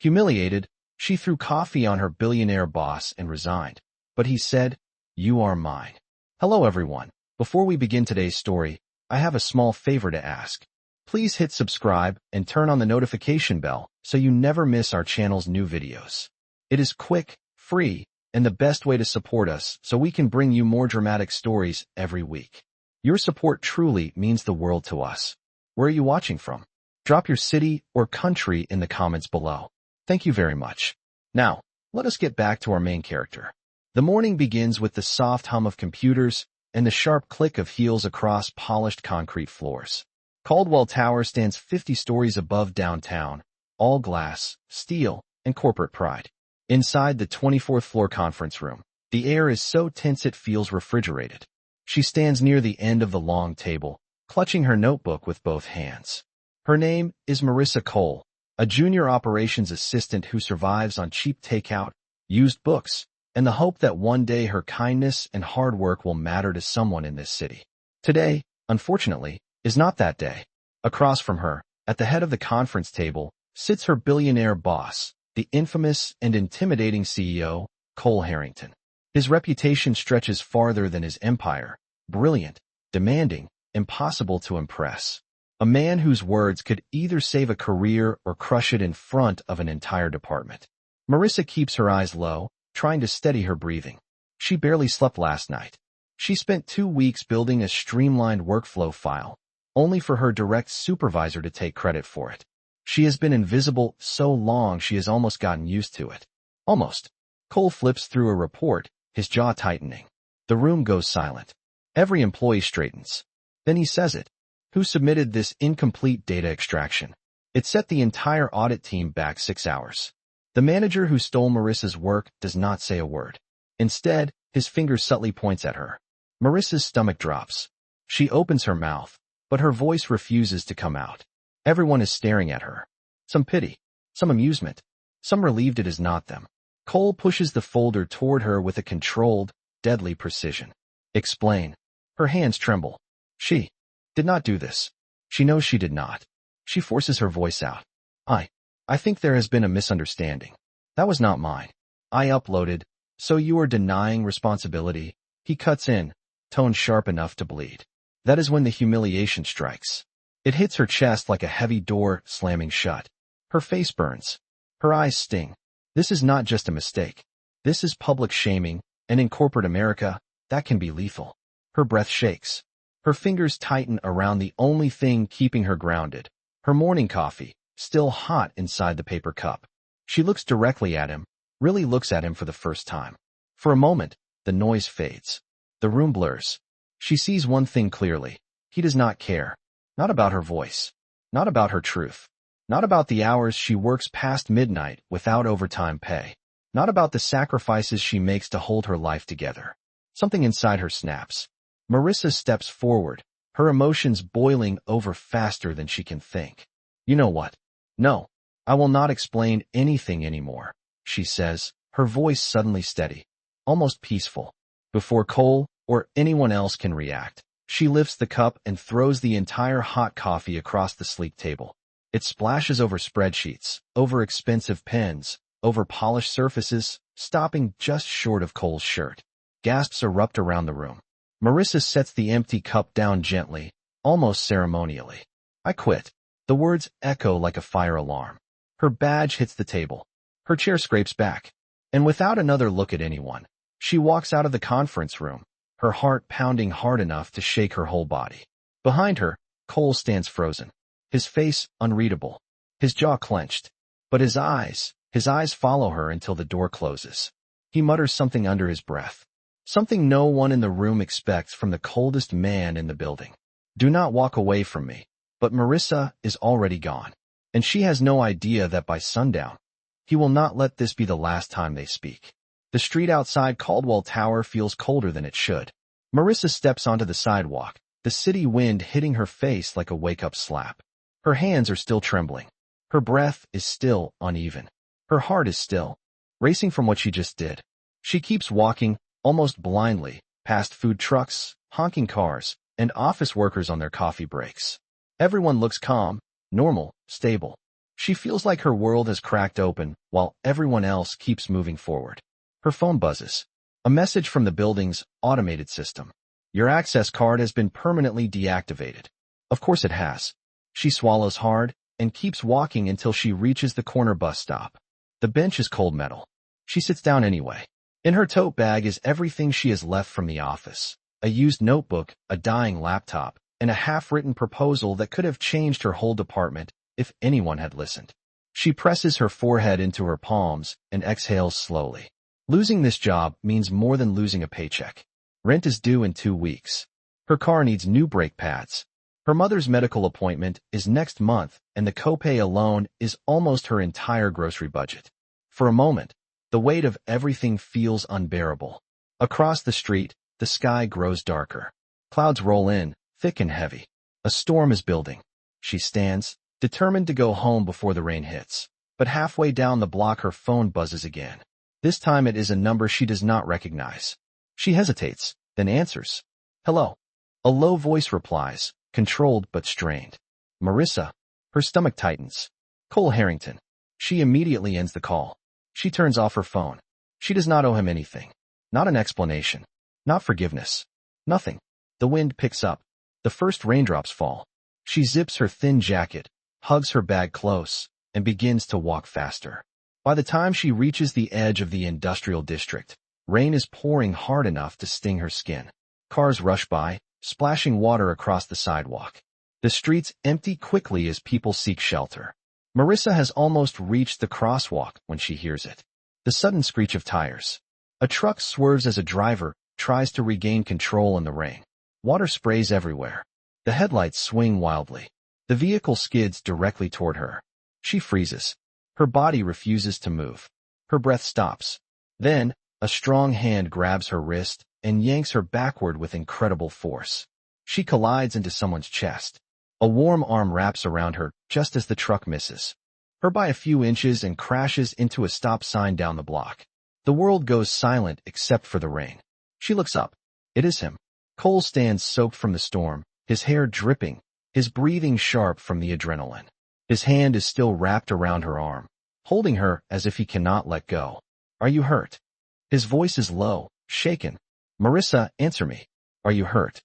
Humiliated, she threw coffee on her billionaire boss and resigned. But he said, "You are mine." Hello everyone. Before we begin today's story, I have a small favor to ask. Please hit subscribe and turn on the notification bell so you never miss our channel's new videos. It is quick, free, and the best way to support us so we can bring you more dramatic stories every week. Your support truly means the world to us. Where are you watching from? Drop your city or country in the comments below. Thank you very much. Now, let us get back to our main character. The morning begins with the soft hum of computers and the sharp click of heels across polished concrete floors. Caldwell Tower stands 50 stories above downtown, all glass, steel, and corporate pride. Inside the 24th floor conference room, the air is so tense it feels refrigerated. She stands near the end of the long table, clutching her notebook with both hands. Her name is Marisa Cole, a junior operations assistant who survives on cheap takeout, used books, and the hope that one day her kindness and hard work will matter to someone in this city. Today, unfortunately, is not that day. Across from her, at the head of the conference table, sits her billionaire boss, the infamous and intimidating CEO, Cole Harrington. His reputation stretches farther than his empire, brilliant, demanding, impossible to impress. A man whose words could either save a career or crush it in front of an entire department. Marisa keeps her eyes low, trying to steady her breathing. She barely slept last night. She spent 2 weeks building a streamlined workflow file, only for her direct supervisor to take credit for it. She has been invisible so long she has almost gotten used to it. Almost. Cole flips through a report, his jaw tightening. The room goes silent. Every employee straightens. Then he says it. Who submitted this incomplete data extraction? It set the entire audit team back 6 hours. The manager who stole Marisa's work does not say a word. Instead, his finger subtly points at her. Marisa's stomach drops. She opens her mouth, but her voice refuses to come out. Everyone is staring at her. Some pity, some amusement, some relieved it is not them. Cole pushes the folder toward her with a controlled, deadly precision. Explain. Her hands tremble. She did not do this. She knows she did not. She forces her voice out. I think there has been a misunderstanding. That was not mine. I uploaded, so you are denying responsibility. He cuts in, tone sharp enough to bleed. That is when the humiliation strikes. It hits her chest like a heavy door slamming shut. Her face burns. Her eyes sting. This is not just a mistake. This is public shaming, and in corporate America, that can be lethal. Her breath shakes. Her fingers tighten around the only thing keeping her grounded. Her morning coffee, still hot inside the paper cup. She looks directly at him, really looks at him for the first time. For a moment, the noise fades. The room blurs. She sees one thing clearly. He does not care. Not about her voice. Not about her truth. Not about the hours she works past midnight without overtime pay. Not about the sacrifices she makes to hold her life together. Something inside her snaps. Marisa steps forward, her emotions boiling over faster than she can think. You know what? No, I will not explain anything anymore, she says, her voice suddenly steady, almost peaceful. Before Cole or anyone else can react, she lifts the cup and throws the entire hot coffee across the sleek table. It splashes over spreadsheets, over expensive pens, over polished surfaces, stopping just short of Cole's shirt. Gasps erupt around the room. Marisa sets the empty cup down gently, almost ceremonially. I quit. The words echo like a fire alarm. Her badge hits the table. Her chair scrapes back. And without another look at anyone, she walks out of the conference room, her heart pounding hard enough to shake her whole body. Behind her, Cole stands frozen, his face unreadable, his jaw clenched. But his eyes follow her until the door closes. He mutters something under his breath. Something no one in the room expects from the coldest man in the building. Do not walk away from me. But Marisa is already gone, and she has no idea that by sundown, he will not let this be the last time they speak. The street outside Caldwell Tower feels colder than it should. Marisa steps onto the sidewalk, the city wind hitting her face like a wake-up slap. Her hands are still trembling. Her breath is still uneven. Her heart is still racing from what she just did. She keeps walking, almost blindly, past food trucks, honking cars, and office workers on their coffee breaks. Everyone looks calm, normal, stable. She feels like her world has cracked open while everyone else keeps moving forward. Her phone buzzes. A message from the building's automated system. Your access card has been permanently deactivated. Of course it has. She swallows hard and keeps walking until she reaches the corner bus stop. The bench is cold metal. She sits down anyway. In her tote bag is everything she has left from the office. A used notebook, a dying laptop, and a half-written proposal that could have changed her whole department if anyone had listened. She presses her forehead into her palms and exhales slowly. Losing this job means more than losing a paycheck. Rent is due in 2 weeks. Her car needs new brake pads. Her mother's medical appointment is next month, and the copay alone is almost her entire grocery budget. For a moment, the weight of everything feels unbearable. Across the street, the sky grows darker. Clouds roll in, thick and heavy. A storm is building. She stands, determined to go home before the rain hits. But halfway down the block her phone buzzes again. This time it is a number she does not recognize. She hesitates, then answers. Hello. A low voice replies, controlled but strained. Marisa. Her stomach tightens. Cole Harrington. She immediately ends the call. She turns off her phone. She does not owe him anything. Not an explanation. Not forgiveness. Nothing. The wind picks up. The first raindrops fall. She zips her thin jacket, hugs her bag close, and begins to walk faster. By the time she reaches the edge of the industrial district, rain is pouring hard enough to sting her skin. Cars rush by, splashing water across the sidewalk. The streets empty quickly as people seek shelter. Marisa has almost reached the crosswalk when she hears it. The sudden screech of tires. A truck swerves as a driver tries to regain control in the rain. Water sprays everywhere. The headlights swing wildly. The vehicle skids directly toward her. She freezes. Her body refuses to move. Her breath stops. Then, a strong hand grabs her wrist and yanks her backward with incredible force. She collides into someone's chest. A warm arm wraps around her just as the truck misses her by a few inches and crashes into a stop sign down the block. The world goes silent except for the rain. She looks up. It is him. Cole stands soaked from the storm, his hair dripping, his breathing sharp from the adrenaline. His hand is still wrapped around her arm, holding her as if he cannot let go. Are you hurt? His voice is low, shaken. Marisa, answer me. Are you hurt?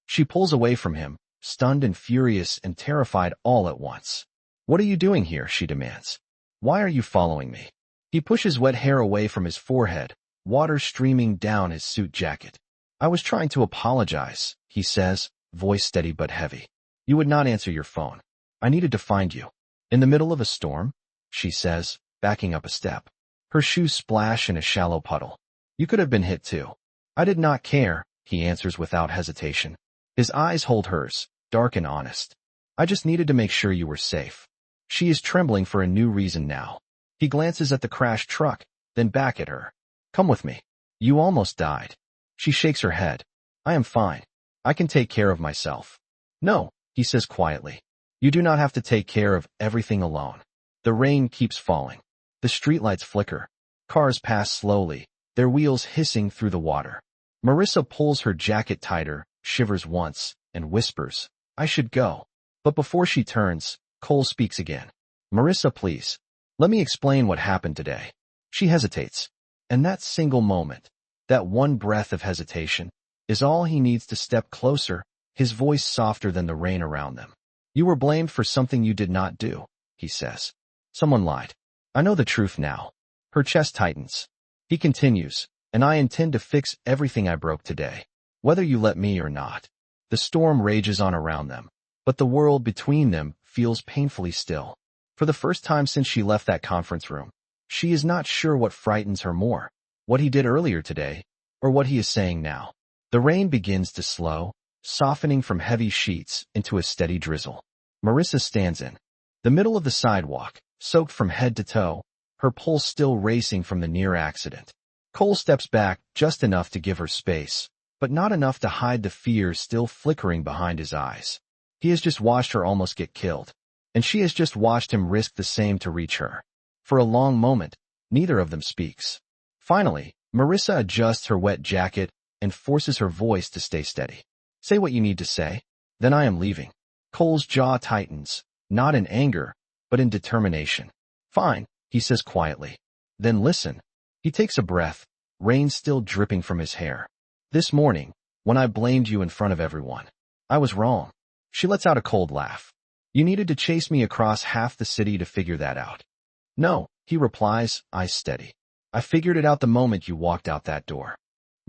She pulls away from him, stunned and furious and terrified all at once. What are you doing here? She demands. Why are you following me? He pushes wet hair away from his forehead, water streaming down his suit jacket. I was trying to apologize, he says, voice steady but heavy. You would not answer your phone. I needed to find you. In the middle of a storm? She says, backing up a step. Her shoes splash in a shallow puddle. You could have been hit too. I did not care, he answers without hesitation. His eyes hold hers, dark and honest. I just needed to make sure you were safe. She is trembling for a new reason now. He glances at the crashed truck, then back at her. Come with me. You almost died. She shakes her head. I am fine. I can take care of myself. No, he says quietly. You do not have to take care of everything alone. The rain keeps falling. The streetlights flicker. Cars pass slowly, their wheels hissing through the water. Marisa pulls her jacket tighter, shivers once, and whispers, I should go. But before she turns, Cole speaks again. Marisa, please. Let me explain what happened today. She hesitates. And that single moment, that one breath of hesitation, is all he needs to step closer, his voice softer than the rain around them. You were blamed for something you did not do, he says. Someone lied. I know the truth now. Her chest tightens. He continues, and I intend to fix everything I broke today, whether you let me or not. The storm rages on around them, but the world between them feels painfully still. For the first time since she left that conference room, she is not sure what frightens her more, what he did earlier today, or what he is saying now. The rain begins to slow, softening from heavy sheets into a steady drizzle. Marisa stands in the middle of the sidewalk, soaked from head to toe, her pulse still racing from the near accident. Cole steps back just enough to give her space, but not enough to hide the fear still flickering behind his eyes. He has just watched her almost get killed, and she has just watched him risk the same to reach her. For a long moment, neither of them speaks. Finally, Marisa adjusts her wet jacket and forces her voice to stay steady. Say what you need to say, then I am leaving. Cole's jaw tightens, not in anger, but in determination. Fine, he says quietly. Then listen. He takes a breath, rain still dripping from his hair. This morning, when I blamed you in front of everyone, I was wrong. She lets out a cold laugh. You needed to chase me across half the city to figure that out. No, he replies, eyes steady. I figured it out the moment you walked out that door.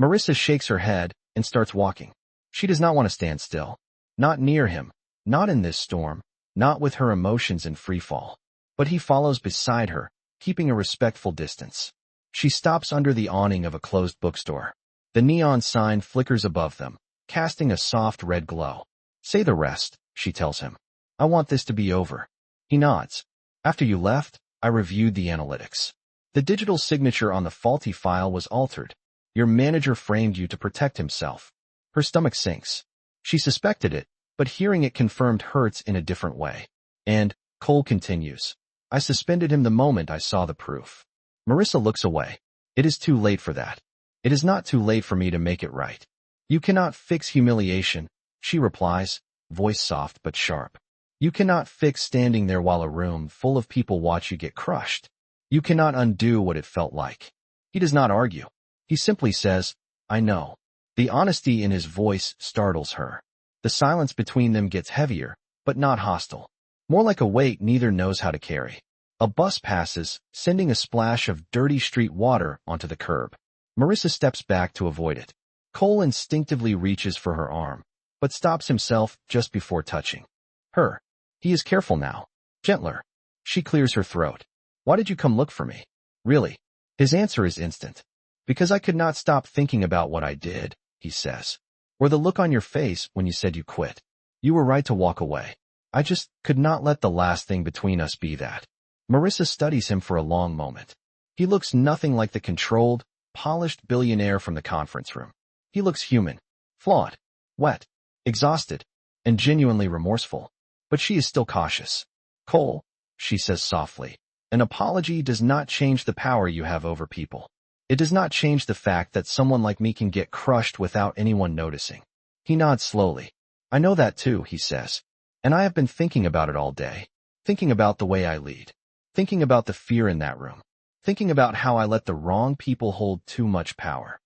Marisa shakes her head and starts walking. She does not want to stand still. Not near him, not in this storm, not with her emotions in free fall. But he follows beside her, keeping a respectful distance. She stops under the awning of a closed bookstore. The neon sign flickers above them, casting a soft red glow. Say the rest, she tells him. I want this to be over. He nods. After you left, I reviewed the analytics. The digital signature on the faulty file was altered. Your manager framed you to protect himself. Her stomach sinks. She suspected it, but hearing it confirmed hurts in a different way. And, Cole continues, I suspended him the moment I saw the proof. Marisa looks away. It is too late for that. It is not too late for me to make it right. You cannot fix humiliation, she replies, voice soft but sharp. You cannot fix standing there while a room full of people watch you get crushed. You cannot undo what it felt like. He does not argue. He simply says, I know. The honesty in his voice startles her. The silence between them gets heavier, but not hostile. More like a weight neither knows how to carry. A bus passes, sending a splash of dirty street water onto the curb. Marisa steps back to avoid it. Cole instinctively reaches for her arm, but stops himself just before touching her. He is careful now. Gentler. She clears her throat. Why did you come look for me? Really? His answer is instant. Because I could not stop thinking about what I did, he says. Or the look on your face when you said you quit. You were right to walk away. I just could not let the last thing between us be that. Marisa studies him for a long moment. He looks nothing like the controlled, polished billionaire from the conference room. He looks human, flawed, wet, exhausted, and genuinely remorseful. But she is still cautious. Cole, she says softly, an apology does not change the power you have over people. It does not change the fact that someone like me can get crushed without anyone noticing. He nods slowly. I know that too, he says. And I have been thinking about it all day. Thinking about the way I lead. Thinking about the fear in that room. Thinking about how I let the wrong people hold too much power.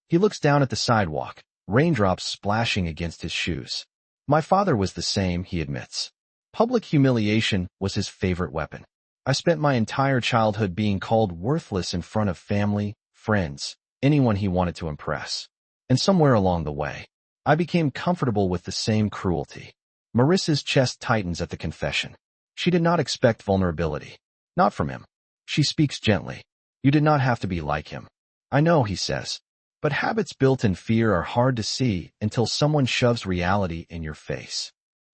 He looks down at the sidewalk, raindrops splashing against his shoes. My father was the same, he admits. Public humiliation was his favorite weapon. I spent my entire childhood being called worthless in front of family, friends, anyone he wanted to impress. And somewhere along the way, I became comfortable with the same cruelty. Marisa's chest tightens at the confession. She did not expect vulnerability. Not from him. She speaks gently. You did not have to be like him. I know, he says. But habits built in fear are hard to see until someone shoves reality in your face.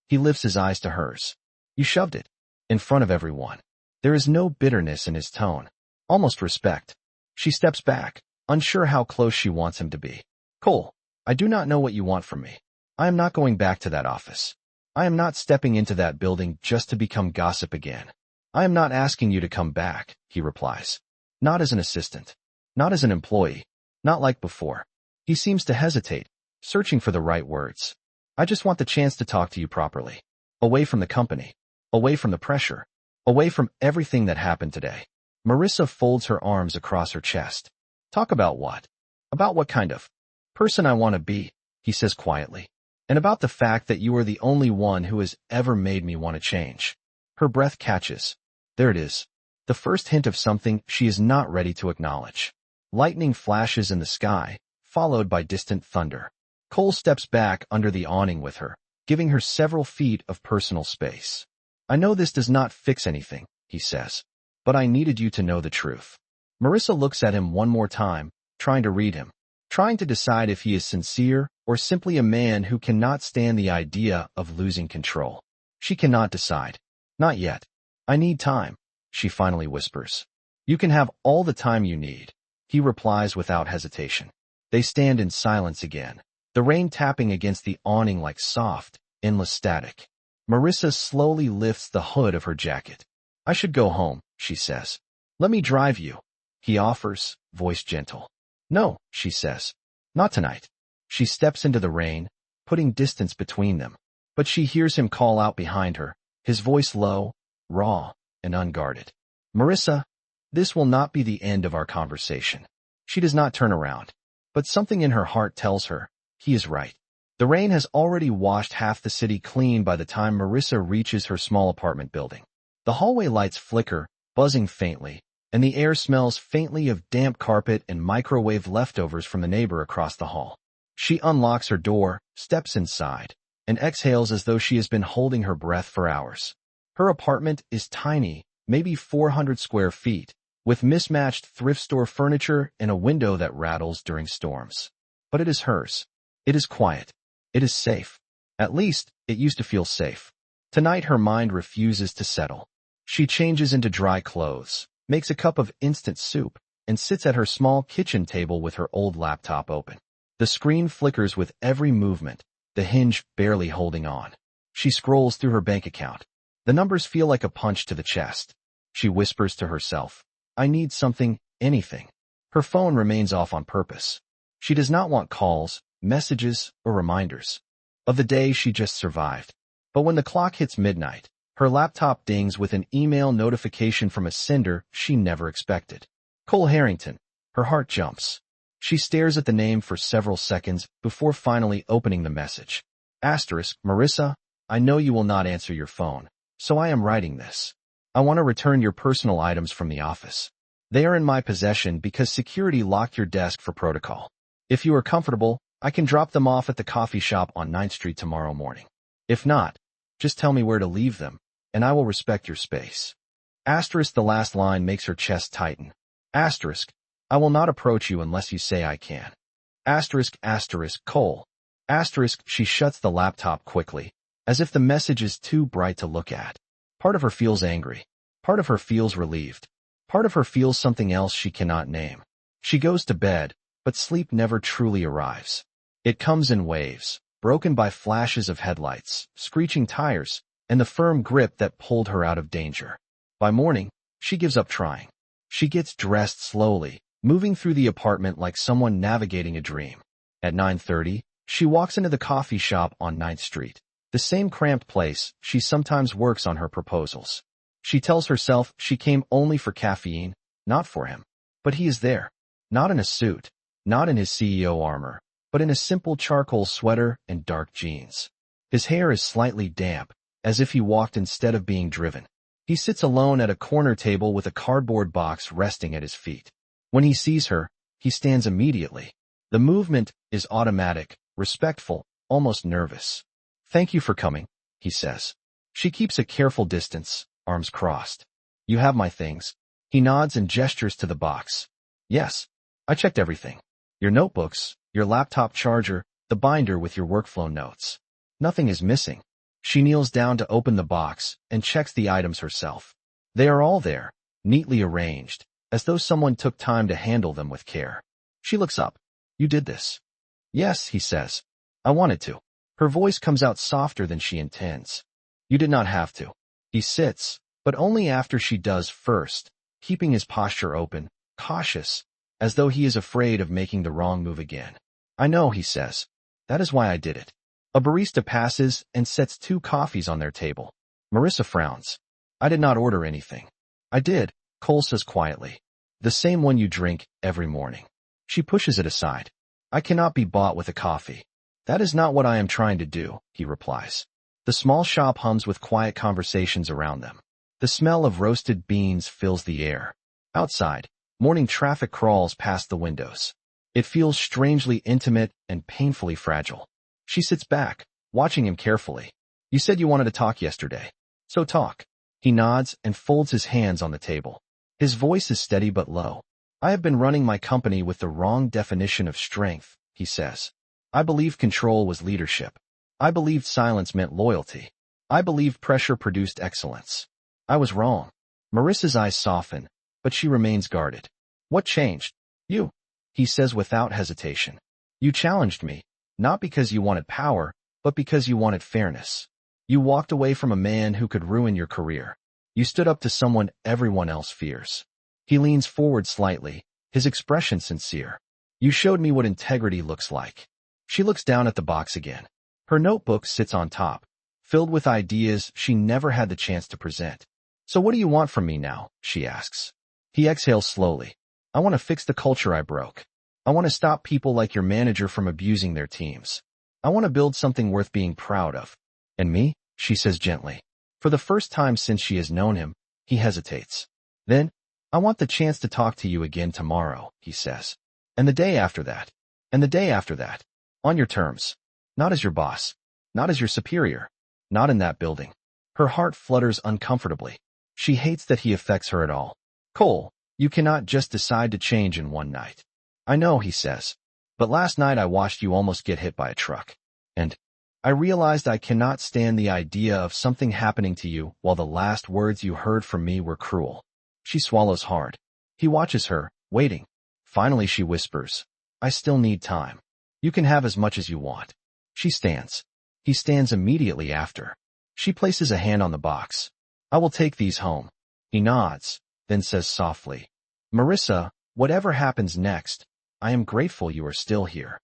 He lifts his eyes to hers. You shoved it. In front of everyone. There is no bitterness in his tone. Almost respect. She steps back, unsure how close she wants him to be. Cole, I do not know what you want from me. I am not going back to that office. I am not stepping into that building just to become gossip again. I am not asking you to come back, he replies. Not as an assistant. Not as an employee. Not like before. He seems to hesitate, searching for the right words. I just want the chance to talk to you properly. Away from the company. Away from the pressure. Away from everything that happened today. Marisa folds her arms across her chest. Talk about what? About what kind of person I want to be, he says quietly. And about the fact that you are the only one who has ever made me want to change. Her breath catches. There it is. The first hint of something she is not ready to acknowledge. Lightning flashes in the sky, followed by distant thunder. Cole steps back under the awning with her, giving her several feet of personal space. I know this does not fix anything, he says. But I needed you to know the truth. Marisa looks at him one more time, trying to read him. Trying to decide if he is sincere or simply a man who cannot stand the idea of losing control. She cannot decide. Not yet. I need time, she finally whispers. You can have all the time you need, he replies without hesitation. They stand in silence again, the rain tapping against the awning like soft, endless static. Marisa slowly lifts the hood of her jacket. I should go home, she says. Let me drive you, he offers, voice gentle. No, she says. Not tonight. She steps into the rain, putting distance between them. But she hears him call out behind her, his voice low, raw. and unguarded. Marisa, this will not be the end of our conversation. She does not turn around, but something in her heart tells her, he is right. The rain has already washed half the city clean by the time Marisa reaches her small apartment building. The hallway lights flicker, buzzing faintly, and the air smells faintly of damp carpet and microwave leftovers from the neighbor across the hall. She unlocks her door, steps inside, and exhales as though she has been holding her breath for hours. Her apartment is tiny, maybe 400 square feet, with mismatched thrift store furniture and a window that rattles during storms. But it is hers. It is quiet. It is safe. At least, it used to feel safe. Tonight her mind refuses to settle. She changes into dry clothes, makes a cup of instant soup, and sits at her small kitchen table with her old laptop open. The screen flickers with every movement, the hinge barely holding on. She scrolls through her bank account. The numbers feel like a punch to the chest. She whispers to herself, I need something, anything. Her phone remains off on purpose. She does not want calls, messages, or reminders of the day she just survived. But when the clock hits midnight, her laptop dings with an email notification from a sender she never expected. Cole Harrington. Her heart jumps. She stares at the name for several seconds before finally opening the message. Marisa, I know you will not answer your phone, so I am writing this. I want to return your personal items from the office. They are in my possession because security locked your desk for protocol. If you are comfortable, I can drop them off at the coffee shop on 9th Street tomorrow morning. If not, just tell me where to leave them, and I will respect your space. The last line makes her chest tighten. I will not approach you unless you say I can. Cole. She shuts the laptop quickly, as if the message is too bright to look at. Part of her feels angry. Part of her feels relieved. Part of her feels something else she cannot name. She goes to bed, but sleep never truly arrives. It comes in waves, broken by flashes of headlights, screeching tires, and the firm grip that pulled her out of danger. By morning, she gives up trying. She gets dressed slowly, moving through the apartment like someone navigating a dream. At 9:30, she walks into the coffee shop on 9th Street, the same cramped place she sometimes works on her proposals. She tells herself she came only for caffeine, not for him. But he is there, not in a suit, not in his CEO armor, but in a simple charcoal sweater and dark jeans. His hair is slightly damp, as if he walked instead of being driven. He sits alone at a corner table with a cardboard box resting at his feet. When he sees her, he stands immediately. The movement is automatic, respectful, almost nervous. Thank you for coming, he says. She keeps a careful distance, arms crossed. You have my things. He nods and gestures to the box. Yes, I checked everything. Your notebooks, your laptop charger, the binder with your workflow notes. Nothing is missing. She kneels down to open the box and checks the items herself. They are all there, neatly arranged, as though someone took time to handle them with care. She looks up. You did this. Yes, he says. I wanted to. Her voice comes out softer than she intends. You did not have to. He sits, but only after she does first, keeping his posture open, cautious, as though he is afraid of making the wrong move again. I know, he says. That is why I did it. A barista passes and sets 2 coffees on their table. Marisa frowns. I did not order anything. I did, Cole says quietly. The same one you drink every morning. She pushes it aside. I cannot be bought with a coffee. That is not what I am trying to do, he replies. The small shop hums with quiet conversations around them. The smell of roasted beans fills the air. Outside, morning traffic crawls past the windows. It feels strangely intimate and painfully fragile. She sits back, watching him carefully. You said you wanted to talk yesterday. So talk. He nods and folds his hands on the table. His voice is steady but low. I have been running my company with the wrong definition of strength, he says. I believed control was leadership. I believed silence meant loyalty. I believed pressure produced excellence. I was wrong. Marisa's eyes soften, but she remains guarded. What changed? You, he says without hesitation. You challenged me, not because you wanted power, but because you wanted fairness. You walked away from a man who could ruin your career. You stood up to someone everyone else fears. He leans forward slightly, his expression sincere. You showed me what integrity looks like. She looks down at the box again. Her notebook sits on top, filled with ideas she never had the chance to present. So what do you want from me now? She asks. He exhales slowly. I want to fix the culture I broke. I want to stop people like your manager from abusing their teams. I want to build something worth being proud of. And me? She says gently. For the first time since she has known him, he hesitates. Then, I want the chance to talk to you again tomorrow, he says. And the day after that. And the day after that. On your terms. Not as your boss. Not as your superior. Not in that building. Her heart flutters uncomfortably. She hates that he affects her at all. Cole, you cannot just decide to change in one night. I know, he says. But last night I watched you almost get hit by a truck. And I realized I cannot stand the idea of something happening to you while the last words you heard from me were cruel. She swallows hard. He watches her, waiting. Finally she whispers, I still need time. You can have as much as you want. She stands. He stands immediately after. She places a hand on the box. I will take these home. He nods, then says softly, Marisa, whatever happens next, I am grateful you are still here.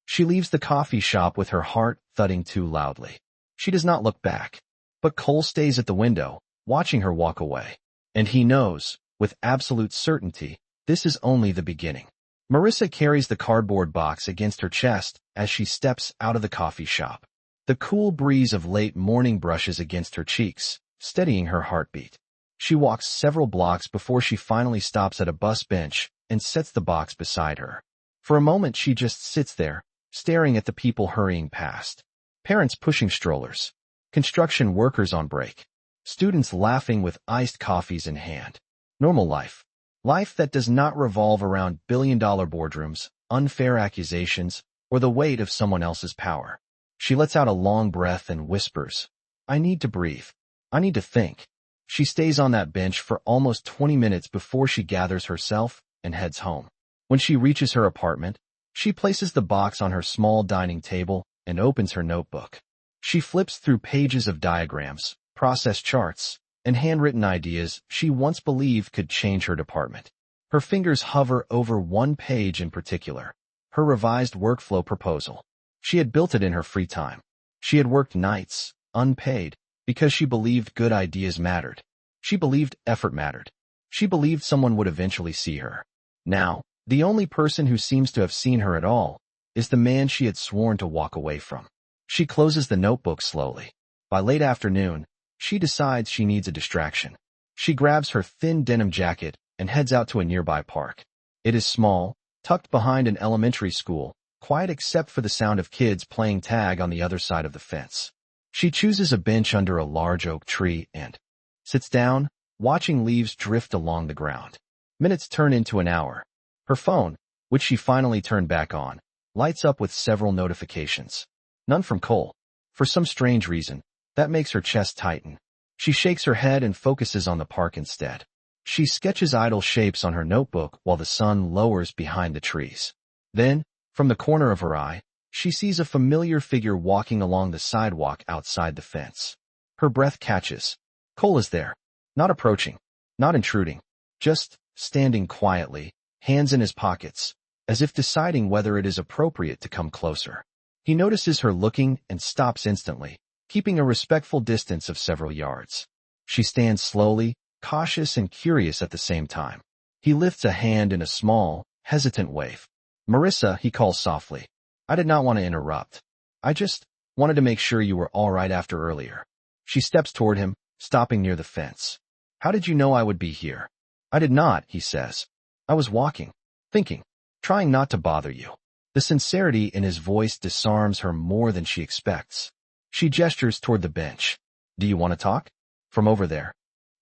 She leaves the coffee shop with her heart thudding too loudly. She does not look back. But Cole stays at the window, watching her walk away. And he knows, with absolute certainty, this is only the beginning. Marisa carries the cardboard box against her chest as she steps out of the coffee shop. The cool breeze of late morning brushes against her cheeks, steadying her heartbeat. She walks several blocks before she finally stops at a bus bench and sets the box beside her. For a moment she just sits there, staring at the people hurrying past. Parents pushing strollers. Construction workers on break. Students laughing with iced coffees in hand. Normal life. Life that does not revolve around billion-dollar boardrooms, unfair accusations, or the weight of someone else's power. She lets out a long breath and whispers, I need to breathe. I need to think. She stays on that bench for almost 20 minutes before she gathers herself and heads home. When she reaches her apartment, she places the box on her small dining table and opens her notebook. She flips through pages of diagrams, process charts, and handwritten ideas she once believed could change her department. Her fingers hover over one page in particular, her revised workflow proposal. She had built it in her free time. She had worked nights, unpaid, because she believed good ideas mattered. She believed effort mattered. She believed someone would eventually see her. Now, the only person who seems to have seen her at all is the man she had sworn to walk away from. She closes the notebook slowly. By late afternoon, she decides she needs a distraction. She grabs her thin denim jacket and heads out to a nearby park. It is small, tucked behind an elementary school, quiet except for the sound of kids playing tag on the other side of the fence. She chooses a bench under a large oak tree and sits down, watching leaves drift along the ground. Minutes turn into an hour. Her phone, which she finally turned back on, lights up with several notifications. None from Cole. For some strange reason, that makes her chest tighten. She shakes her head and focuses on the park instead. She sketches idle shapes on her notebook while the sun lowers behind the trees. Then, from the corner of her eye, she sees a familiar figure walking along the sidewalk outside the fence. Her breath catches. Cole is there. Not approaching. Not intruding. Just standing quietly, hands in his pockets, as if deciding whether it is appropriate to come closer. He notices her looking and stops instantly, keeping a respectful distance of several yards. She stands slowly, cautious and curious at the same time. He lifts a hand in a small, hesitant wave. Marisa, he calls softly. I did not want to interrupt. I just wanted to make sure you were all right after earlier. She steps toward him, stopping near the fence. How did you know I would be here? I did not, he says. I was walking, thinking, trying not to bother you. The sincerity in his voice disarms her more than she expects. She gestures toward the bench. Do you want to talk? From over there.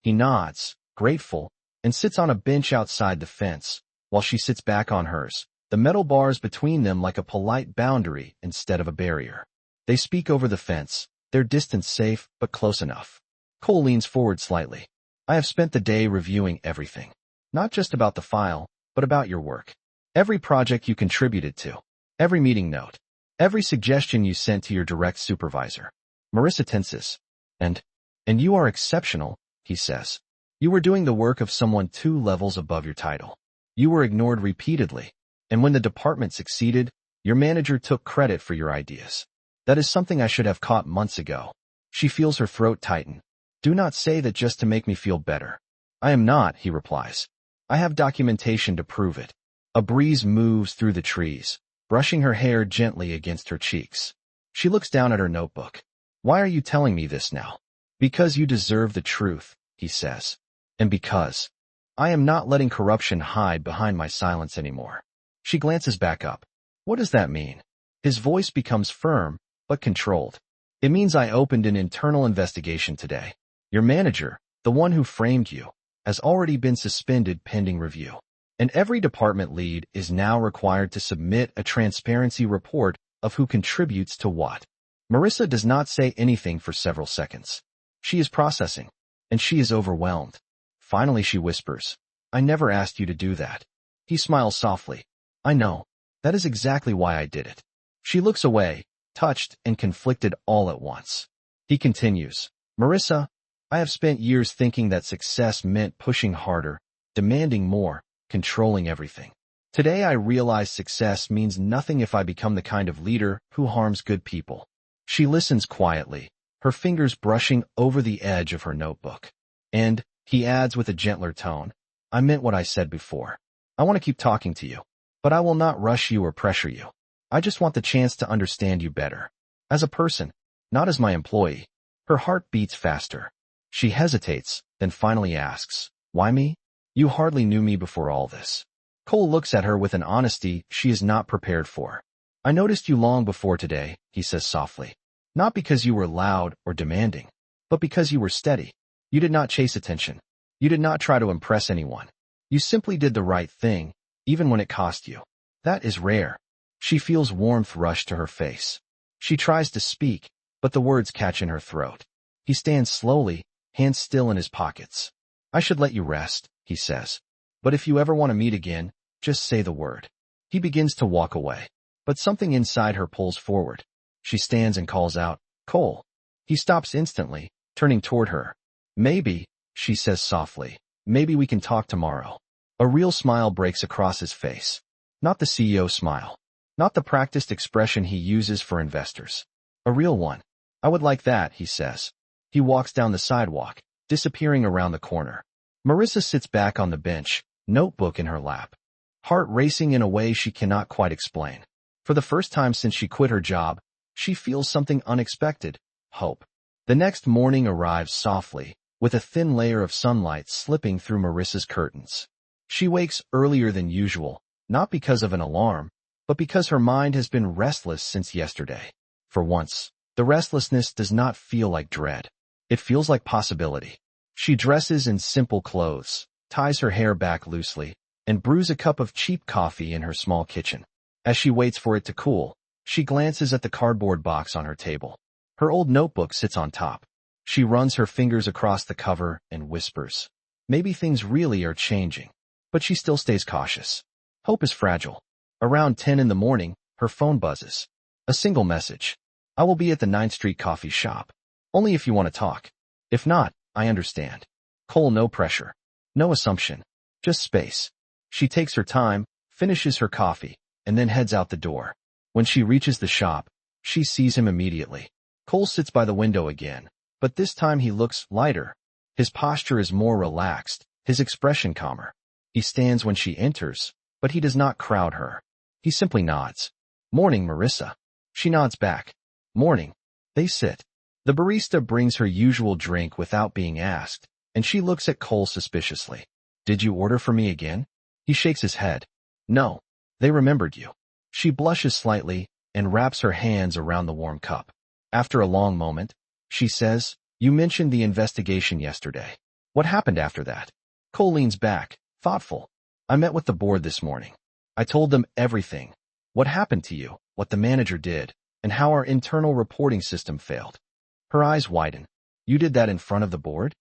He nods, grateful, and sits on a bench outside the fence, while she sits back on hers, the metal bars between them like a polite boundary instead of a barrier. They speak over the fence, their distance safe but close enough. Cole leans forward slightly. I have spent the day reviewing everything. Not just about the file, but about your work. Every project you contributed to. Every meeting note. Every suggestion you sent to your direct supervisor. Marisa tenses. And you are exceptional, he says. You were doing the work of someone 2 levels above your title. You were ignored repeatedly. And when the department succeeded, your manager took credit for your ideas. That is something I should have caught months ago. She feels her throat tighten. Do not say that just to make me feel better. I am not, he replies. I have documentation to prove it. A breeze moves through the trees, brushing her hair gently against her cheeks. She looks down at her notebook. Why are you telling me this now? Because you deserve the truth, he says. And because I am not letting corruption hide behind my silence anymore. She glances back up. What does that mean? His voice becomes firm, but controlled. It means I opened an internal investigation today. Your manager, the one who framed you, has already been suspended pending review. And every department lead is now required to submit a transparency report of who contributes to what. Marisa does not say anything for several seconds. She is processing, and she is overwhelmed. Finally she whispers, I never asked you to do that. He smiles softly. I know. That is exactly why I did it. She looks away, touched and conflicted all at once. He continues, Marisa, I have spent years thinking that success meant pushing harder, demanding more, controlling everything. Today I realize success means nothing if I become the kind of leader who harms good people. She listens quietly, her fingers brushing over the edge of her notebook. And, he adds with a gentler tone, I meant what I said before. I want to keep talking to you, but I will not rush you or pressure you. I just want the chance to understand you better. As a person, not as my employee. Her heart beats faster. She hesitates, then finally asks, why me? You hardly knew me before all this. Cole looks at her with an honesty she is not prepared for. I noticed you long before today, he says softly. Not because you were loud or demanding, but because you were steady. You did not chase attention. You did not try to impress anyone. You simply did the right thing, even when it cost you. That is rare. She feels warmth rush to her face. She tries to speak, but the words catch in her throat. He stands slowly, hands still in his pockets. I should let you rest, he says. But if you ever want to meet again, just say the word. He begins to walk away, but something inside her pulls forward. She stands and calls out, Cole. He stops instantly, turning toward her. Maybe, she says softly, maybe we can talk tomorrow. A real smile breaks across his face. Not the CEO smile. Not the practiced expression he uses for investors. A real one. I would like that, he says. He walks down the sidewalk, disappearing around the corner. Marisa sits back on the bench, notebook in her lap. Heart racing in a way she cannot quite explain. For the first time since she quit her job, she feels something unexpected, hope. The next morning arrives softly, with a thin layer of sunlight slipping through Marisa's curtains. She wakes earlier than usual, not because of an alarm, but because her mind has been restless since yesterday. For once, the restlessness does not feel like dread. It feels like possibility. She dresses in simple clothes, ties her hair back loosely, and brews a cup of cheap coffee in her small kitchen. As she waits for it to cool, she glances at the cardboard box on her table. Her old notebook sits on top. She runs her fingers across the cover and whispers. Maybe things really are changing. But she still stays cautious. Hope is fragile. Around 10 in the morning, her phone buzzes. A single message. I will be at the 9th Street coffee shop. Only if you want to talk. If not, I understand. Cole, no pressure. No assumption. Just space. She takes her time, finishes her coffee, and then heads out the door. When she reaches the shop, she sees him immediately. Cole sits by the window again, but this time he looks lighter. His posture is more relaxed, his expression calmer. He stands when she enters, but he does not crowd her. He simply nods. Morning, Marisa. She nods back. Morning. They sit. The barista brings her usual drink without being asked, and she looks at Cole suspiciously. Did you order for me again? He shakes his head. No. They remembered you. She blushes slightly and wraps her hands around the warm cup. After a long moment, she says, You mentioned the investigation yesterday. What happened after that? Cole leans back, thoughtful. I met with the board this morning. I told them everything. What happened to you, what the manager did, and how our internal reporting system failed. Her eyes widen. You did that in front of the board?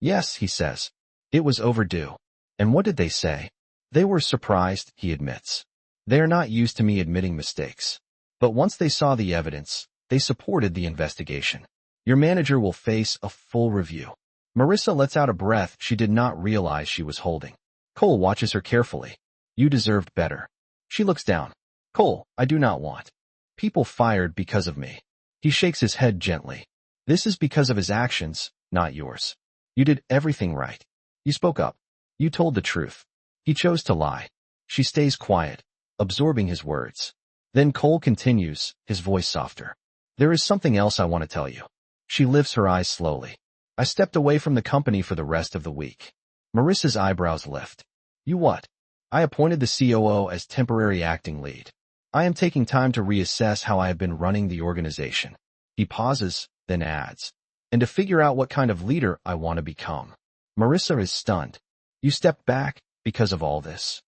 Yes, he says. It was overdue. And what did they say? They were surprised, he admits. They are not used to me admitting mistakes. But once they saw the evidence, they supported the investigation. Your manager will face a full review. Marisa lets out a breath she did not realize she was holding. Cole watches her carefully. You deserved better. She looks down. Cole, I do not want people fired because of me. He shakes his head gently. This is because of his actions, not yours. You did everything right. You spoke up. You told the truth. He chose to lie. She stays quiet, absorbing his words. Then Cole continues, his voice softer. There is something else I want to tell you. She lifts her eyes slowly. I stepped away from the company for the rest of the week. Marisa's eyebrows lift. You what? I appointed the COO as temporary acting lead. I am taking time to reassess how I have been running the organization. He pauses, then adds, and to figure out what kind of leader I want to become. Marisa is stunned. You stepped back because of all this?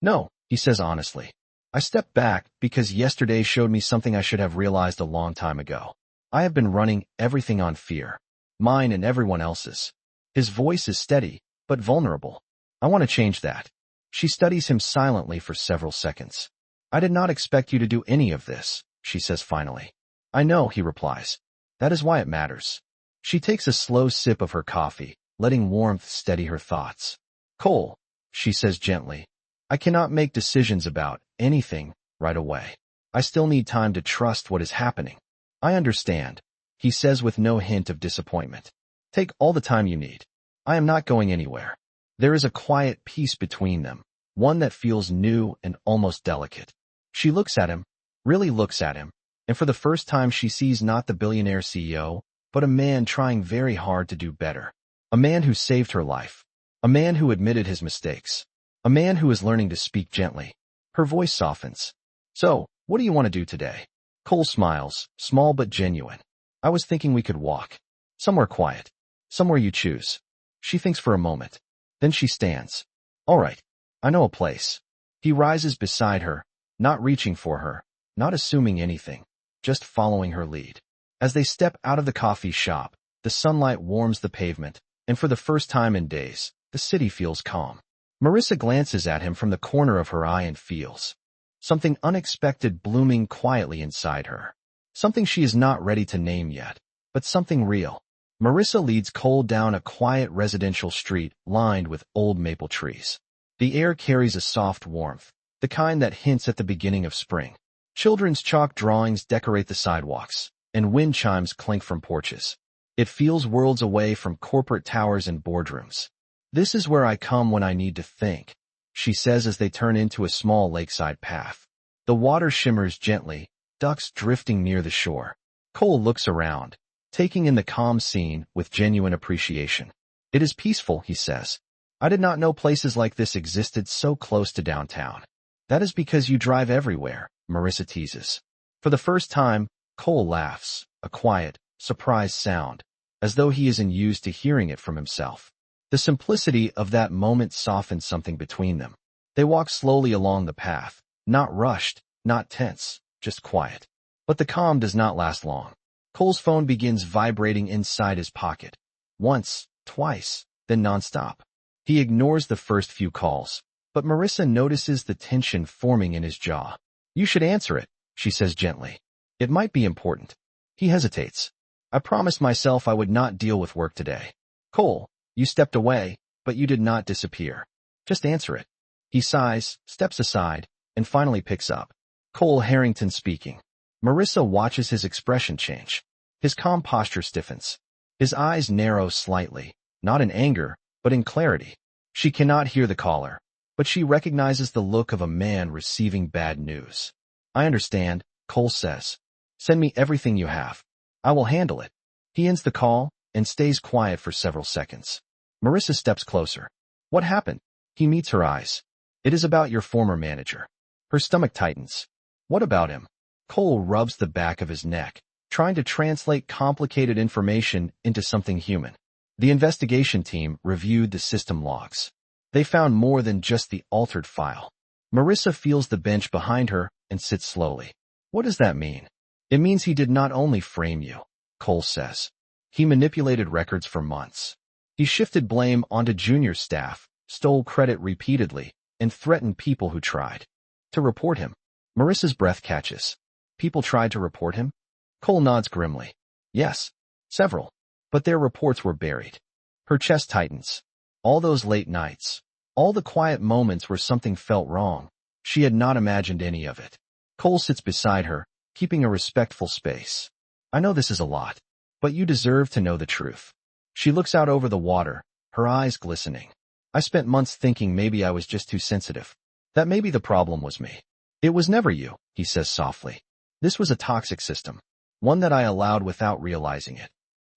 No, he says honestly. I stepped back because yesterday showed me something I should have realized a long time ago. I have been running everything on fear. Mine and everyone else's. His voice is steady, but vulnerable. I want to change that. She studies him silently for several seconds. I did not expect you to do any of this, she says finally. I know, he replies. That is why it matters. She takes a slow sip of her coffee, letting warmth steady her thoughts. Cole, she says gently, I cannot make decisions about anything right away. I still need time to trust what is happening. I understand, he says with no hint of disappointment. Take all the time you need. I am not going anywhere. There is a quiet peace between them, one that feels new and almost delicate. She looks at him, really looks at him, and for the first time she sees not the billionaire CEO, but a man trying very hard to do better. A man who saved her life. A man who admitted his mistakes. A man who is learning to speak gently. Her voice softens. So, what do you want to do today? Cole smiles, small but genuine. I was thinking we could walk. Somewhere quiet. Somewhere you choose. She thinks for a moment. Then she stands. All right. I know a place. He rises beside her, not reaching for her, not assuming anything, just following her lead. As they step out of the coffee shop, the sunlight warms the pavement, and for the first time in days, the city feels calm. Marisa glances at him from the corner of her eye and feels something unexpected blooming quietly inside her. Something she is not ready to name yet, but something real. Marisa leads Cole down a quiet residential street lined with old maple trees. The air carries a soft warmth, the kind that hints at the beginning of spring. Children's chalk drawings decorate the sidewalks, and wind chimes clink from porches. It feels worlds away from corporate towers and boardrooms. This is where I come when I need to think, she says as they turn into a small lakeside path. The water shimmers gently, ducks drifting near the shore. Cole looks around, taking in the calm scene with genuine appreciation. It is peaceful, he says. I did not know places like this existed so close to downtown. That is because you drive everywhere, Marisa teases. For the first time, Cole laughs, a quiet, surprised sound, as though he isn't used to hearing it from himself. The simplicity of that moment softens something between them. They walk slowly along the path, not rushed, not tense, just quiet. But the calm does not last long. Cole's phone begins vibrating inside his pocket. Once, twice, then nonstop. He ignores the first few calls, but Marisa notices the tension forming in his jaw. You should answer it, she says gently. It might be important. He hesitates. I promised myself I would not deal with work today. Cole, you stepped away, but you did not disappear. Just answer it. He sighs, steps aside, and finally picks up. Cole Harrington speaking. Marisa watches his expression change. His calm posture stiffens. His eyes narrow slightly, not in anger, but in clarity. She cannot hear the caller, but she recognizes the look of a man receiving bad news. I understand, Cole says. Send me everything you have. I will handle it. He ends the call and stays quiet for several seconds. Marisa steps closer. What happened? He meets her eyes. It is about your former manager. Her stomach tightens. What about him? Cole rubs the back of his neck, trying to translate complicated information into something human. The investigation team reviewed the system logs. They found more than just the altered file. Marisa feels the bench behind her and sits slowly. What does that mean? It means he did not only frame you, Cole says. He manipulated records for months. He shifted blame onto junior staff, stole credit repeatedly, and threatened people who tried to report him. Marisa's breath catches. People tried to report him? Cole nods grimly. Yes, several. But their reports were buried. Her chest tightens. All those late nights. All the quiet moments where something felt wrong. She had not imagined any of it. Cole sits beside her, keeping a respectful space. I know this is a lot, but you deserve to know the truth. She looks out over the water, her eyes glistening. I spent months thinking maybe I was just too sensitive. That maybe the problem was me. It was never you, he says softly. This was a toxic system, one that I allowed without realizing it.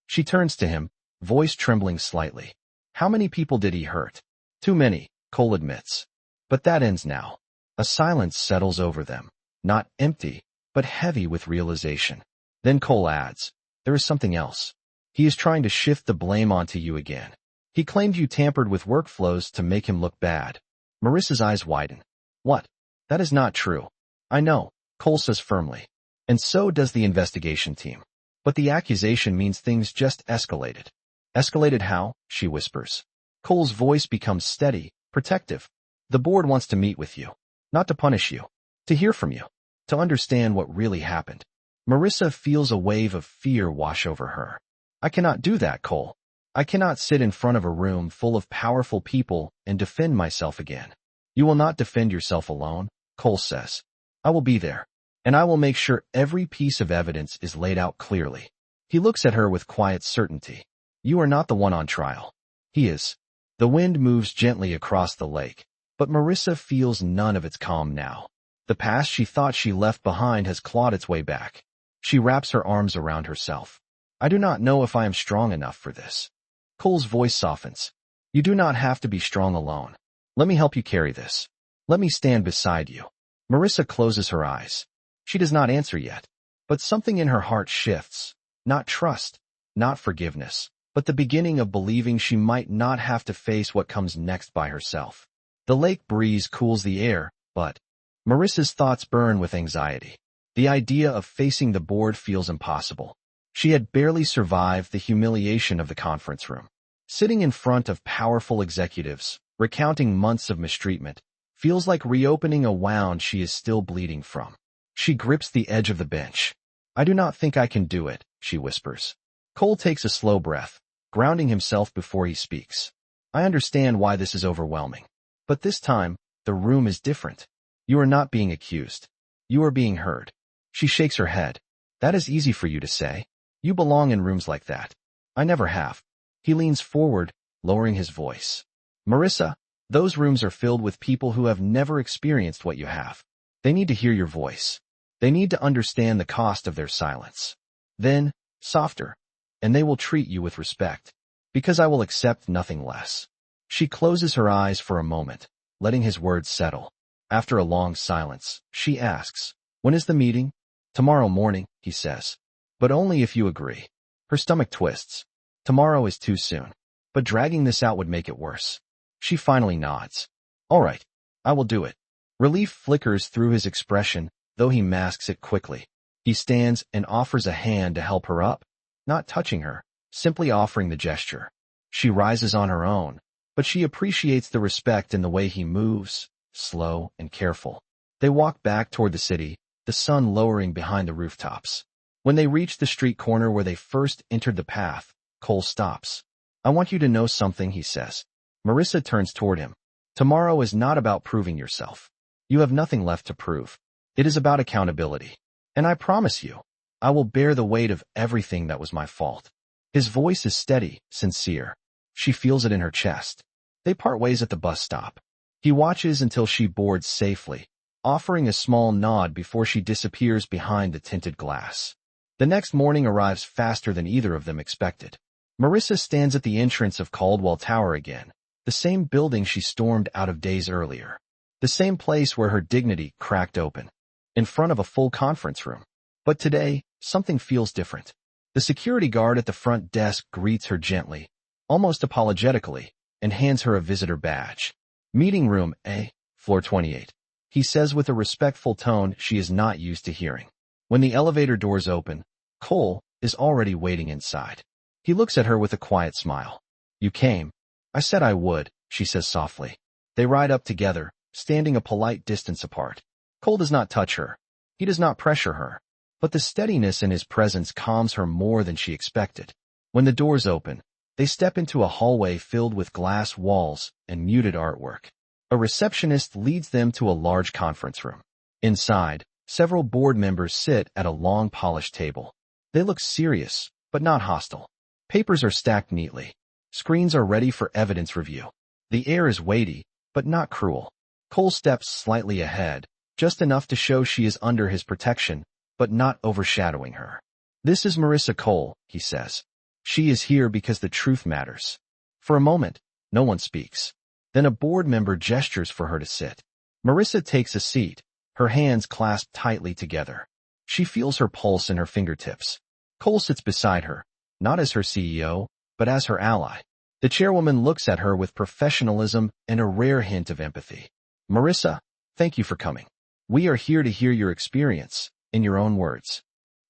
She turns to him, voice trembling slightly. How many people did he hurt? Too many, Cole admits. But that ends now. A silence settles over them, not empty, but heavy with realization. Then Cole adds, there is something else. He is trying to shift the blame onto you again. He claimed you tampered with workflows to make him look bad. Marisa's eyes widen. What? That is not true. I know, Cole says firmly. And so does the investigation team. But the accusation means things just escalated. Escalated how? She whispers. Cole's voice becomes steady, protective. The board wants to meet with you. Not to punish you. To hear from you. To understand what really happened. Marisa feels a wave of fear wash over her. I cannot do that, Cole. I cannot sit in front of a room full of powerful people and defend myself again. You will not defend yourself alone, Cole says. I will be there. And I will make sure every piece of evidence is laid out clearly. He looks at her with quiet certainty. You are not the one on trial. He is. The wind moves gently across the lake, but Marisa feels none of its calm now. The past she thought she left behind has clawed its way back. She wraps her arms around herself. I do not know if I am strong enough for this. Cole's voice softens. You do not have to be strong alone. Let me help you carry this. Let me stand beside you. Marisa closes her eyes. She does not answer yet, but something in her heart shifts. Not trust, not forgiveness, but the beginning of believing she might not have to face what comes next by herself. The lake breeze cools the air, but Marisa's thoughts burn with anxiety. The idea of facing the board feels impossible. She had barely survived the humiliation of the conference room. Sitting in front of powerful executives, recounting months of mistreatment, feels like reopening a wound she is still bleeding from. She grips the edge of the bench. I do not think I can do it, she whispers. Cole takes a slow breath, grounding himself before he speaks. I understand why this is overwhelming. But this time, the room is different. You are not being accused. You are being heard. She shakes her head. That is easy for you to say. You belong in rooms like that. I never have. He leans forward, lowering his voice. Marisa, those rooms are filled with people who have never experienced what you have. They need to hear your voice. They need to understand the cost of their silence. Then, softer, and they will treat you with respect, because I will accept nothing less. She closes her eyes for a moment, letting his words settle. After a long silence, she asks, when is the meeting? Tomorrow morning, he says. But only if you agree. Her stomach twists. Tomorrow is too soon. But dragging this out would make it worse. She finally nods. All right, I will do it. Relief flickers through his expression, though he masks it quickly. He stands and offers a hand to help her up, not touching her, simply offering the gesture. She rises on her own, but she appreciates the respect in the way he moves, slow and careful. They walk back toward the city, the sun lowering behind the rooftops. When they reach the street corner where they first entered the path, Cole stops. I want you to know something, he says. Marisa turns toward him. Tomorrow is not about proving yourself. You have nothing left to prove. It is about accountability. And I promise you, I will bear the weight of everything that was my fault. His voice is steady, sincere. She feels it in her chest. They part ways at the bus stop. He watches until she boards safely, offering a small nod before she disappears behind the tinted glass. The next morning arrives faster than either of them expected. Marisa stands at the entrance of Caldwell Tower again, the same building she stormed out of days earlier. The same place where her dignity cracked open, in front of a full conference room. But today, something feels different. The security guard at the front desk greets her gently, almost apologetically, and hands her a visitor badge. Meeting room A, floor 28. He says with a respectful tone she is not used to hearing. When the elevator doors open, Cole is already waiting inside. He looks at her with a quiet smile. You came. I said I would, she says softly. They ride up together, standing a polite distance apart. Cole does not touch her. He does not pressure her. But the steadiness in his presence calms her more than she expected. When the doors open, they step into a hallway filled with glass walls and muted artwork. A receptionist leads them to a large conference room. Inside, several board members sit at a long polished table. They look serious, but not hostile. Papers are stacked neatly. Screens are ready for evidence review. The air is weighty, but not cruel. Cole steps slightly ahead, just enough to show she is under his protection, but not overshadowing her. "This is Marisa Cole," he says. "She is here because the truth matters." For a moment, no one speaks. Then a board member gestures for her to sit. Marisa takes a seat, her hands clasped tightly together. She feels her pulse in her fingertips. Cole sits beside her, not as her CEO, but as her ally. The chairwoman looks at her with professionalism and a rare hint of empathy. "Marisa, thank you for coming. We are here to hear your experience, in your own words."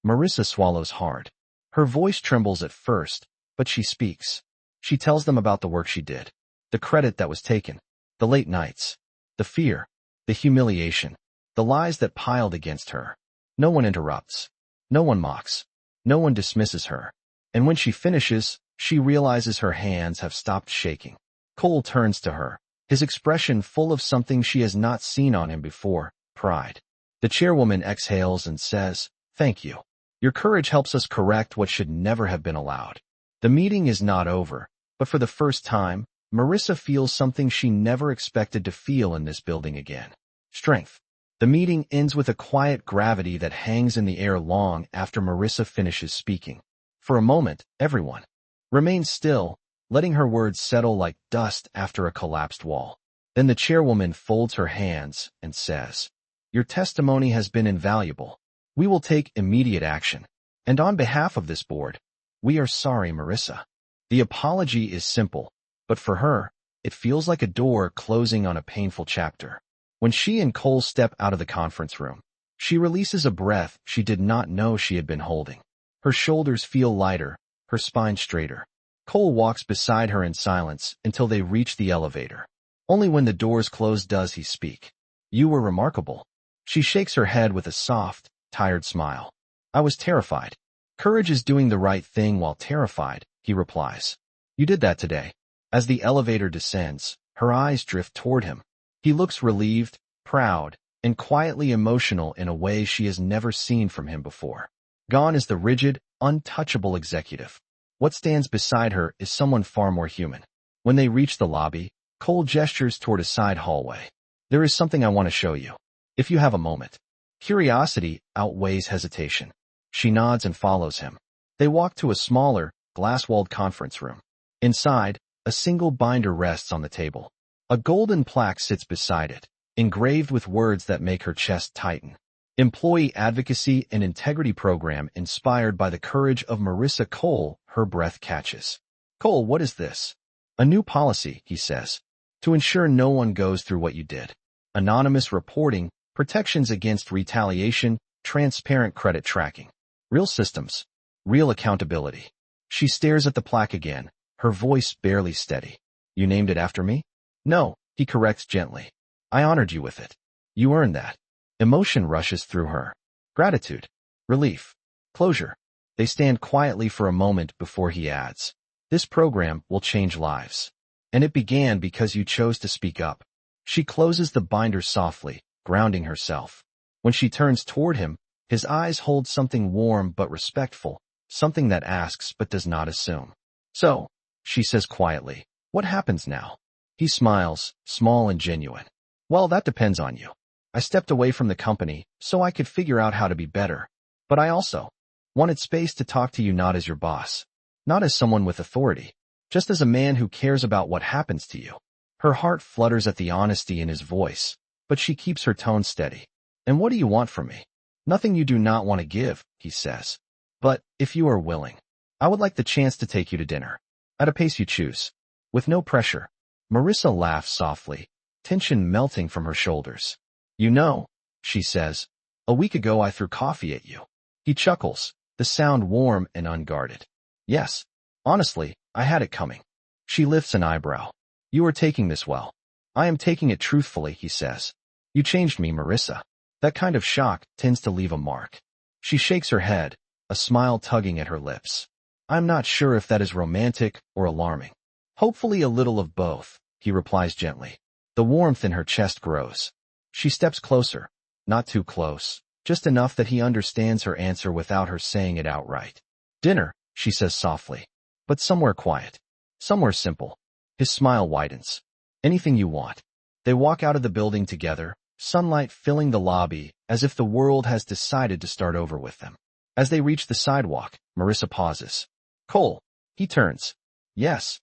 Marisa swallows hard. Her voice trembles at first, but she speaks. She tells them about the work she did, the credit that was taken, the late nights, the fear, the humiliation, the lies that piled against her. No one interrupts. No one mocks. No one dismisses her. And when she finishes, she realizes her hands have stopped shaking. Cole turns to her, his expression full of something she has not seen on him before, pride. The chairwoman exhales and says, "Thank you. Your courage helps us correct what should never have been allowed." The meeting is not over, but for the first time, Marisa feels something she never expected to feel in this building again. Strength. The meeting ends with a quiet gravity that hangs in the air long after Marisa finishes speaking. For a moment, everyone remains still, letting her words settle like dust after a collapsed wall. Then the chairwoman folds her hands and says, "Your testimony has been invaluable. We will take immediate action. And on behalf of this board, we are sorry, Marisa." The apology is simple, but for her, it feels like a door closing on a painful chapter. When she and Cole step out of the conference room, she releases a breath she did not know she had been holding. Her shoulders feel lighter, her spine straighter. Cole walks beside her in silence until they reach the elevator. Only when the doors close does he speak. "You were remarkable." She shakes her head with a soft, tired smile. "I was terrified." "Courage is doing the right thing while terrified," he replies. "You did that today." As the elevator descends, her eyes drift toward him. He looks relieved, proud, and quietly emotional in a way she has never seen from him before. Gone is the rigid, untouchable executive. What stands beside her is someone far more human. When they reach the lobby, Cole gestures toward a side hallway. "There is something I want to show you, if you have a moment." Curiosity outweighs hesitation. She nods and follows him. They walk to a smaller, glass-walled conference room. Inside, a single binder rests on the table. A golden plaque sits beside it, engraved with words that make her chest tighten. Employee Advocacy and Integrity Program inspired by the courage of Marisa Cole. Her breath catches. "Cole, what is this?" "A new policy," he says, "to ensure no one goes through what you did. Anonymous reporting, protections against retaliation, transparent credit tracking. Real systems. Real accountability." She stares at the plaque again, her voice barely steady. "You named it after me?" "No," he corrects gently. "I honored you with it. You earned that." Emotion rushes through her. Gratitude. Relief. Closure. They stand quietly for a moment before he adds, "This program will change lives. And it began because you chose to speak up." She closes the binder softly, grounding herself. When she turns toward him, his eyes hold something warm but respectful, something that asks but does not assume. "So," she says quietly, "what happens now?" He smiles, small and genuine. "Well, that depends on you. I stepped away from the company so I could figure out how to be better. But I also wanted space to talk to you not as your boss, not as someone with authority, just as a man who cares about what happens to you." Her heart flutters at the honesty in his voice, but she keeps her tone steady. "And what do you want from me?" "Nothing you do not want to give," he says. "But, if you are willing, I would like the chance to take you to dinner. At a pace you choose. With no pressure." Marisa laughs softly, tension melting from her shoulders. "You know," she says, "a week ago I threw coffee at you." He chuckles, the sound warm and unguarded. "Yes. Honestly, I had it coming." She lifts an eyebrow. "You are taking this well." "I am taking it truthfully," he says. "You changed me, Marisa." That kind of shock tends to leave a mark. She shakes her head, a smile tugging at her lips. "I'm not sure if that is romantic or alarming." "Hopefully a little of both," he replies gently. The warmth in her chest grows. She steps closer, not too close, just enough that he understands her answer without her saying it outright. "Dinner," she says softly. but somewhere quiet. Somewhere simple. His smile widens. Anything you want. They walk out of the building together, sunlight filling the lobby, as if the world has decided to start over with them. As they reach the sidewalk, Marisa pauses. Cole. He turns. Yes.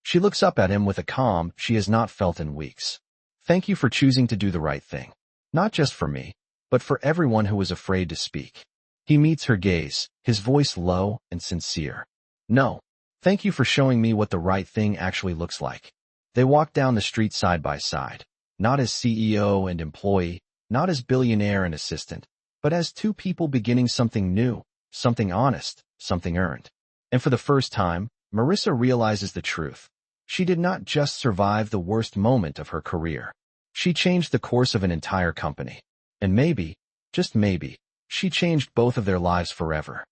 She looks up at him with a calm she has not felt in weeks. Thank you for choosing to do the right thing. Not just for me, but for everyone who was afraid to speak. He meets her gaze, his voice low and sincere. No. Thank you for showing me what the right thing actually looks like. They walk down the street side by side, not as CEO and employee, not as billionaire and assistant, but as two people beginning something new, something honest, something earned. And for the first time, Marisa realizes the truth. She did not just survive the worst moment of her career. She changed the course of an entire company. And maybe, just maybe, she changed both of their lives forever.